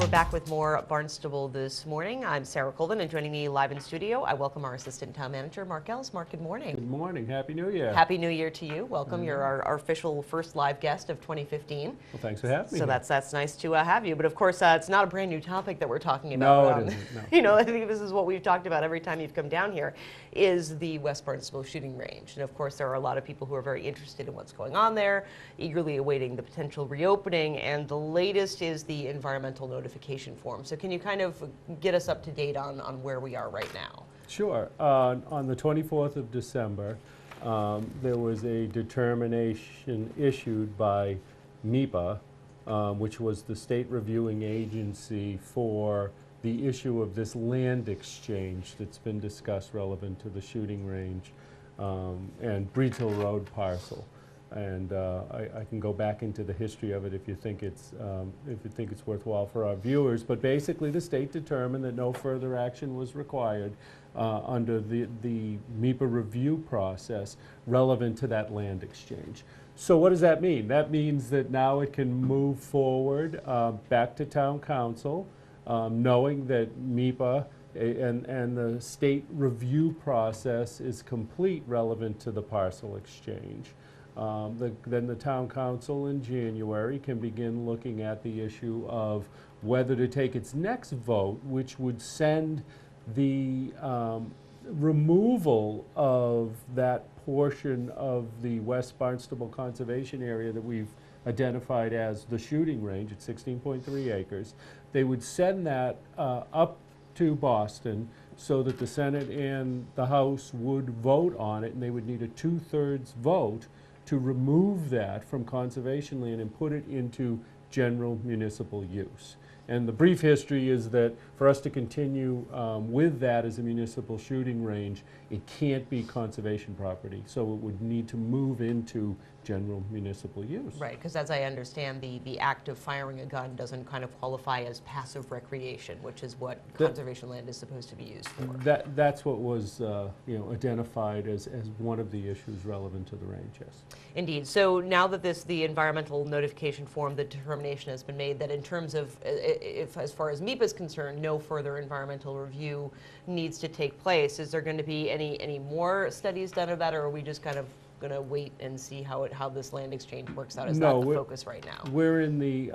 we're back with more Barnstable this morning. I'm Sarah Colvin, and joining me live in studio, I welcome our Assistant Town Manager, Mark Ells. Mark, good morning. Good morning. Happy New Year. Happy New Year to you. Welcome. You're our official first live guest of 2015. Well, thanks for having me. So that's nice to have you. But of course, it's not a brand new topic that we're talking No, about. it isn't. No. You know, I think this is what we've talked about every time you've come down here, is the West Barnstable shooting range. And of course, there are a lot of people who are very interested in what's going on there, eagerly awaiting the potential reopening. And the latest is the environmental notification form. So can you kind of get us up to date on where we are right now? Sure. On the 24th of December, there was a determination issued by MEPA, which was the state reviewing agency for the issue of this land exchange that's been discussed relevant to the shooting range and Breeds Hill Road parcel. And I can go back into the history of it if you think it's worthwhile for our viewers. But basically, the state determined that no further action was required under the MEPA review process relevant to that land exchange. So what does that mean? That means that now it can move forward back to town council, knowing that MEPA and the state review process is complete relevant to the parcel exchange. Then the town council in January can begin looking at the issue of whether to take its next vote, which would send the removal of that portion of the West Barnstable Conservation Area that we've identified as the shooting range at 16.3 acres. They would send that up to Boston so that the Senate and the House would vote on it, and they would need a 2/3 vote to remove that from conservation land and put it into general municipal use. And the brief history is that for us to continue with that as a municipal shooting range, it can't be conservation property. So it would need to move into general municipal use. Right, because as I understand, the act of firing a gun doesn't kind of qualify as passive recreation, which is what conservation land is supposed to be used for. That's what was identified as one of the issues relevant to the range, yes. Indeed. So now that the environmental notification form, the determination has been made that in terms of, if as far as MEPA is concerned, no further environmental review needs to take place, is there going to be any more studies done of that, or are we just kind of going to wait and see how this land exchange works out? Is that the focus right now? We're in the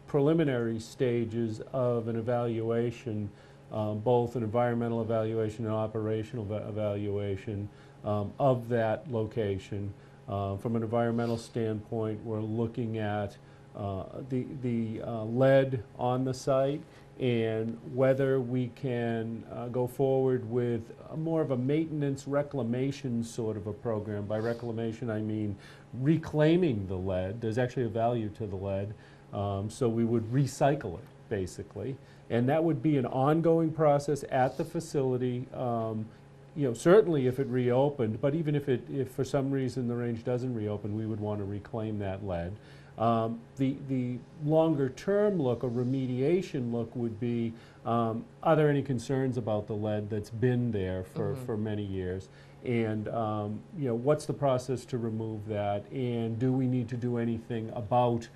preliminary stages of an evaluation, both an environmental evaluation and operational evaluation of that location. From an environmental standpoint, we're looking at the lead on the site and whether we can go forward with more of a maintenance reclamation sort of a program. By reclamation, I mean reclaiming the lead. There's actually a value to the lead, so we would recycle it, basically. And that would be an ongoing process at the facility. Certainly if it reopened, but even if for some reason the range doesn't reopen, we would want to reclaim that lead. The longer term look, a remediation look, would be, are there any concerns about the lead that's been there for many years? And what's the process to remove that? And do we need to do anything about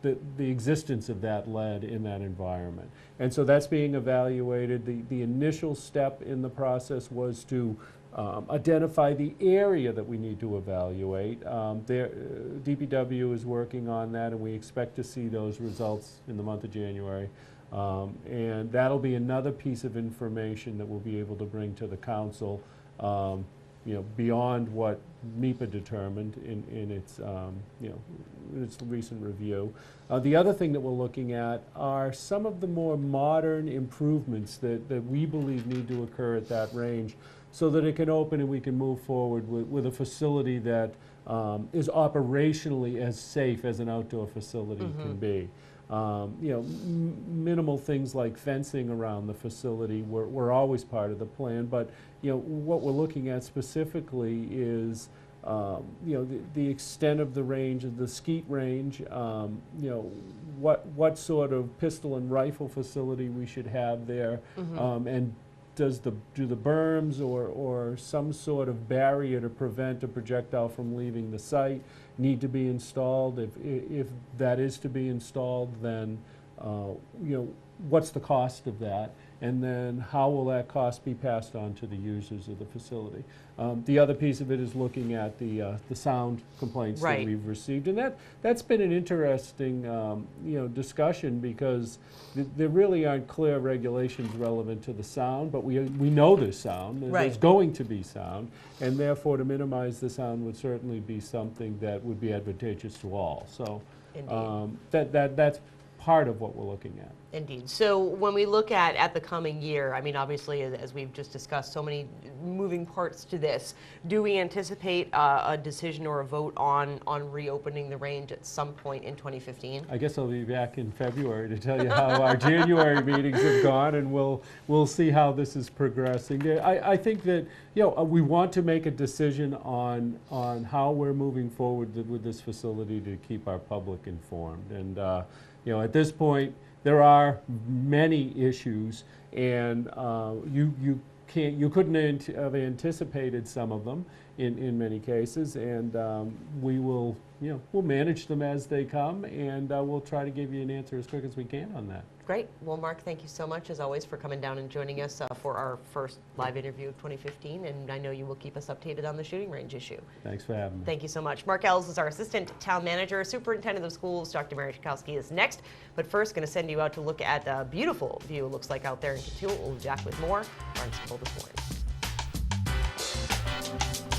the existence of that lead in that environment? And so that's being evaluated. The initial step in the process was to identify the area that we need to evaluate. DPW is working on that, and we expect to see those results in the month of January. And that'll be another piece of information that we'll be able to bring to the council, beyond what MEPA determined in its recent review. The other thing that we're looking at are some of the more modern improvements that we believe need to occur at that range, so that it can open and we can move forward with a facility that is operationally as safe as an outdoor facility can be. Minimal things like fencing around the facility were always part of the plan, but what we're looking at specifically is the extent of the range, of the skeet range, what sort of pistol and rifle facility we should have there, and do the berms or some sort of barrier to prevent a projectile from leaving the site need to be installed? If that is to be installed, then what's the cost of that? And then how will that cost be passed on to the users of the facility? The other piece of it is looking at the sound complaints that Right. we've received, and that's been an interesting discussion, because there really aren't clear regulations relevant to the sound, but we know there's sound, and there's Right. going to be sound, and therefore to minimize the sound would certainly be something that would be advantageous to all. So Indeed. that's part of what we're looking at. Indeed. So when we look at the coming year, I mean, obviously, as we've just discussed, so many moving parts to this. Do we anticipate a decision or a vote on reopening the range at some point in 2015? I guess I'll be back in February to tell you how our January meetings have gone, and we'll see how this is progressing. I think that we want to make a decision on how we're moving forward with this facility to keep our public informed. And at this point, there are many issues, and you couldn't have anticipated some of them in many cases, and we'll manage them as they come, and we'll try to give you an answer as quick as we can on that. Great. Well, Mark, thank you so much, as always, for coming down and joining us for our first live interview of 2015, and I know you will keep us updated on the shooting range issue. Thanks for having me. Thank you so much. Mark Ells is our Assistant Town Manager. Superintendent of Schools, Dr. Mary Schakowsky, is next, but first, going to send you out to look at a beautiful view it looks like out there in Cotulla. We'll be back with more Barnstable This Morning.